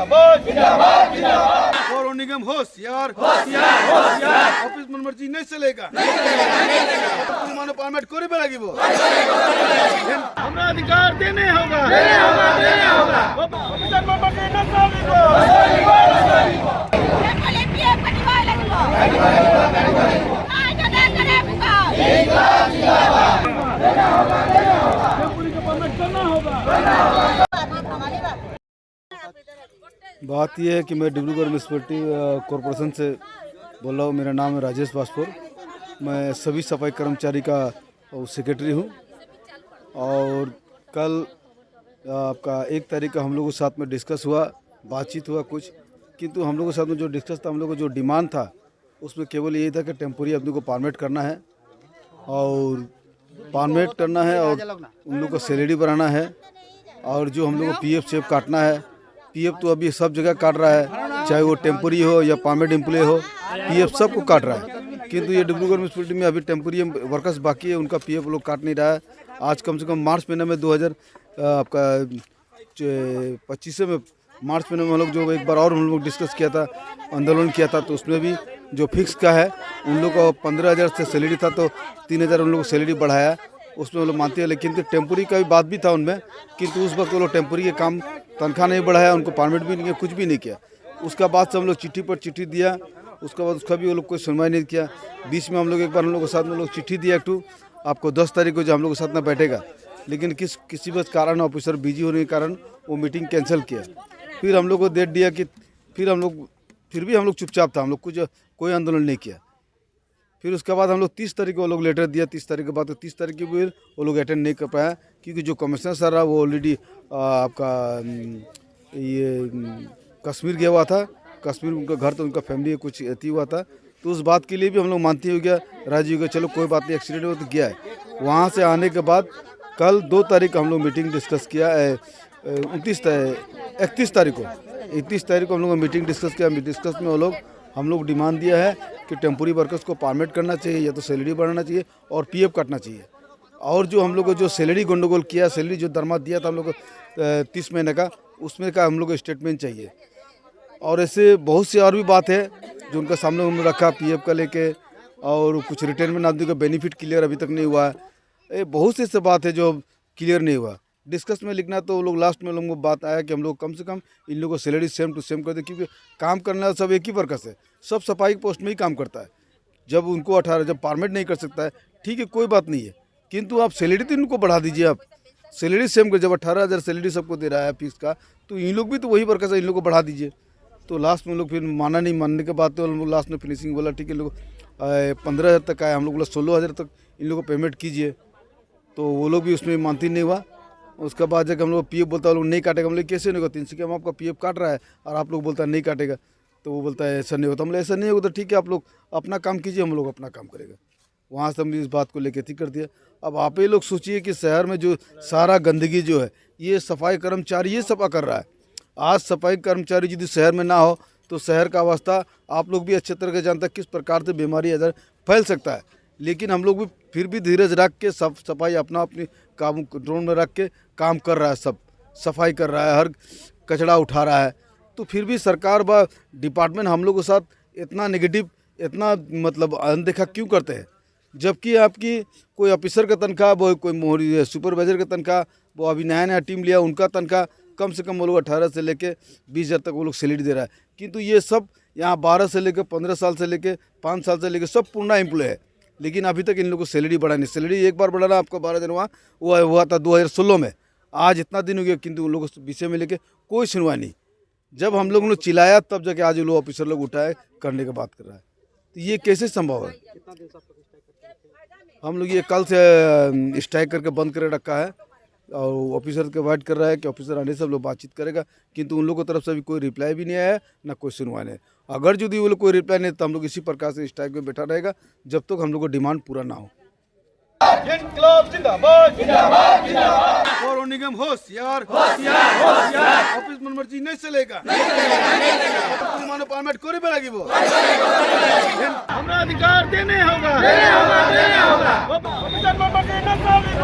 जिंदाबाद जिंदाबाद जिंदाबाद। पौर निगम होशियार होशियार होशियार। ऑफिस मन मर्जी नहीं चलेगा मानो पार्मेट कोरी बेलागिबो हमरा अधिकार देने होगा देने होगा ऑफिसर मन मर्जी न चलेगा बात यह है कि मैं डिब्रूगढ़ म्यूनसिपलिटी कॉरपोरेशन से बोल रहा हूँ। मेरा नाम है राजेश बास्पोर। मैं सभी सफाई कर्मचारी का सेक्रेटरी हूँ और कल आपका 1 तारीख का हम लोगों के साथ में डिस्कस हुआ, बातचीत हुआ कुछ, किंतु हम लोगों के साथ में जो डिस्कस था, हम लोगों को जो डिमांड था उसमें केवल यही था कि टेम्पोरी अपने को परमिट करना है और परमिट करना है और उन लोग को सैलरी बढ़ाना है और जो हम लोग को पीएफ सेफ काटना है। पीएफ तो अभी सब जगह काट रहा है, चाहे वो टेम्पोरी हो या परमिट एम्प्लॉय हो, पीएफ सबको काट रहा है। किंतु ये डिब्रूगढ़ म्यूनसिपलिटी में अभी टेम्पोरी वर्कर्स बाकी है, उनका पीएफ लोग काट नहीं रहा है। आज कम से कम मार्च महीने में 2025 में मार्च महीने में हम लोग जो एक बार और हम लोग डिस्कस किया था, आंदोलन किया था, तो उसमें भी जो फिक्स का है उन लोग को 15,000 से सैलरी था तो 3,000 उन लोग को सैलरी बढ़ाया, उसमें वो लोग मानते हैं। लेकिन टेम्पोरी का भी बात भी था उनमें, किंतु उस वक्त वो लोग टेम्पोरी के काम तनख्वाह नहीं बढ़ाया, उनको परमिट भी नहीं किया, कुछ भी नहीं किया। उसका बाद से हम लोग चिट्ठी पर चिट्ठी दिया, उसके बाद उसका भी वो लोग कोई सुनवाई नहीं किया। बीच में हम लोग एक बार हम लोग के साथ में लोग चिट्ठी दिया एक आपको 10 तारीख को जो हम लोग के साथ में बैठेगा, लेकिन किसी बस कारण ऑफिसर बिजी होने के कारण वो मीटिंग कैंसिल किया। फिर हम लोग को डेट दिया कि फिर भी हम लोग चुपचाप था, हम लोग कोई आंदोलन नहीं किया। फिर उसके बाद हम लोग 30 तारीख को वो लोग लेटर दिया। 30 तारीख के बाद तो 30 तारीख की भी वो लोग अटेंड नहीं कर पाया, क्योंकि जो कमिश्नर सर रहा वो ऑलरेडी आपका ये कश्मीर गया हुआ था। कश्मीर उनका घर तो उनका फैमिली कुछ अति हुआ था, तो उस बात के लिए भी हम लोग मानते हो गया, राजी हो गया, चलो कोई बात नहीं, एक्सीडेंट हो तो गया है। वहाँ से आने के बाद कल 2 तारीख को हम लोग मीटिंग डिस्कस किया, 31 तारीख को हम लोग मीटिंग डिस्कस किया। डिस्कस में हम लोग डिमांड दिया है कि टेम्पोरी वर्कर्स को परमिट करना चाहिए या तो सैलरी बढ़ाना चाहिए और पीएफ काटना चाहिए। और जो हम लोग को जो सैलरी गंडोगोल किया, सैलरी जो दरमा दिया था हम लोग को 30 महीने का, उसमें का हम लोग को स्टेटमेंट चाहिए। और ऐसे बहुत सी और भी बात है जो उनका सामने हमने रखा, पीएफ का लेके, और कुछ रिटायरमेंट आदमी का बेनिफिट क्लियर अभी तक नहीं हुआ है। ये बहुत सी ऐसी बात है जो क्लियर नहीं हुआ। डिस्कस में लिखना तो वो लोग लास्ट में लोगों को बात आया कि हम लोग कम से कम इन लोगों को सैलरी सेम टू सेम कर दे, क्योंकि काम करने वाला सब एक ही वर्कर्स है, सब सफाई पोस्ट में ही काम करता है। जब उनको 18 जब परमिट नहीं कर सकता है, ठीक है, कोई बात नहीं है, किंतु आप सैलरी तो इनको बढ़ा दीजिए। आप सैलरी सेम कर, जब 18,000 सैलरी सबको दे रहा है फिक्स का, तो इन लोग भी तो वही वर्कर्स है, इन लोग को बढ़ा दीजिए। तो लास्ट में लोग फिर माना नहीं, मानने के बाद तो हम लोग लास्ट में फिनिशिंग बोला ठीक है, लोग 15,000 तक आए, हम लोग बोला 16,000 तक इन लोग को पेमेंट कीजिए, तो वो लोग भी उसमें मानती नहीं हुआ। उसके बाद जब हम लोग पीएफ बोलता है लोग नहीं काटेगा, हम लोग कैसे नहीं होगा, 300 के हम आपका पीएफ काट रहा है और आप लोग बोलता है नहीं काटेगा, तो वो बोलता है ऐसा नहीं होता। हम लोग ऐसा नहीं होगा तो ठीक है, आप लोग अपना काम कीजिए, हम लोग अपना काम करेगा। वहाँ से हमने इस बात को लेकर ठीक कर दिया। अब आप ये लोग सोचिए कि शहर में जो सारा गंदगी जो है, ये सफाई कर्मचारी ये सफा कर रहा है। आज सफाई कर्मचारी यदि शहर में ना हो तो शहर का अवस्था आप लोग भी अच्छे तरह से जानते हैं किस प्रकार से बीमारी इधर फैल सकता है। लेकिन हम लोग भी फिर भी धीरज रख के सब सफाई अपनी काम कंट्रोल में रख के काम कर रहा है, सब सफाई कर रहा है, हर कचरा उठा रहा है। तो फिर भी सरकार व डिपार्टमेंट हम लोग के साथ इतना नेगेटिव, इतना मतलब अनदेखा क्यों करते हैं, जबकि आपकी कोई ऑफिसर का तनख्वाह, वो कोई मोहरी सुपरवाइजर का तनख्वाह, वो अभी नया टीम लिया उनका तनख्वाह कम से कम वो लोग 18 से लेके 20,000 तक वो लोग सैलरी दे रहा है। किंतु ये सब यहाँ 12 से लेकर 15 साल से लेकर 5 साल से लेकर सब पूर्ण एम्प्लॉय है, लेकिन अभी तक इन लोगों को सैलरी बढ़ा नहीं। सैलरी एक बार बढ़ाना आपको 12 दिन वो हुआ था 2016 में, आज इतना दिन हो गया, किंतु उन लोगों को विषय में लेके कोई सुनवाई नहीं। जब हम लोगों ने चिल्लाया तब जाके आज लोग ऑफिसर लोग उठाए करने की बात कर रहा है, तो ये कैसे संभव है। हम लोग ये कल से स्ट्राइक करके बंद कर रखा है और ऑफिसर के वेट कर रहा है कि ऑफिसर आने से हम लोग बातचीत करेगा, किंतु उन लोगों की तरफ से अभी कोई रिप्लाई भी नहीं आया, ना कोई सुनवाई नहीं। अगर यदि वो लोग कोई रिप्लाई नहीं तो हम लोग इसी प्रकार से स्ट्राइक में बैठा रहेगा जब तक हम लोग को डिमांड पूरा ना हो। जिंदाबाद जिंदाबाद जिंदाबाद। पौर निगम होशियार होशियार होशियार। ऑफिस मन मर्जी नहीं चलेगा मानो परमिट कोरी बेलागिबो हमरा अधिकार देने होगा ऑफिसर मन मर्जी न चलेगा।